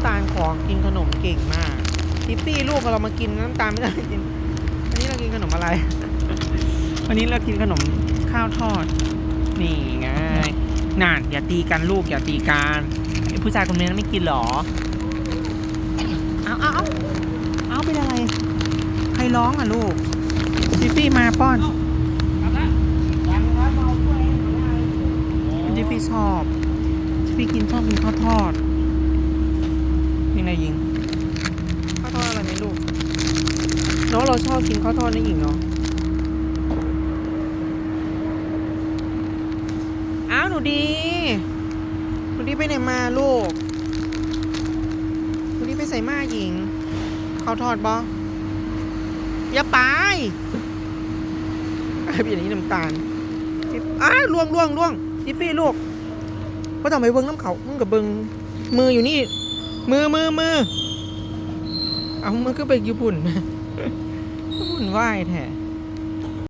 ตาลขอกินขนมเก่งมากทิฟฟี่ลูกเรามากินน้ำตาลไม่ได้กินวันนี้เรากินขนมอะไร วันนี้เรากินขนมข้าวทอดนี่ไงน่าอย่าตีกันลูกอย่าตีกันไอ้ผู้ชายคนนี้ไม่กินหรอเอาเป็นอะไรใครร้องอ่ะลูกทิฟฟี่มาป้อนทิฟฟี่ชอบทิฟฟี่ชอบกินข้าวทอดยังไงยิงข้าวทอดอะไรไหมลูกน้องเราชอบกินข้าวทอดนี่หญิงเนาะอ้าวหนูดีไปไหนมาลูกหนูดีไปใส่มาหญิงข้าวทอดบออย่าไปไอ้พี่นี้น้ำตาลล่วงทิฟฟี่ลูกก็ต้องไปเบิ้งน้ำเขามึงกับเบิ้งมืออยู่นี่มือเอามือก็ไปญี่ปุ่น ญี่ปุ่นไหวแท้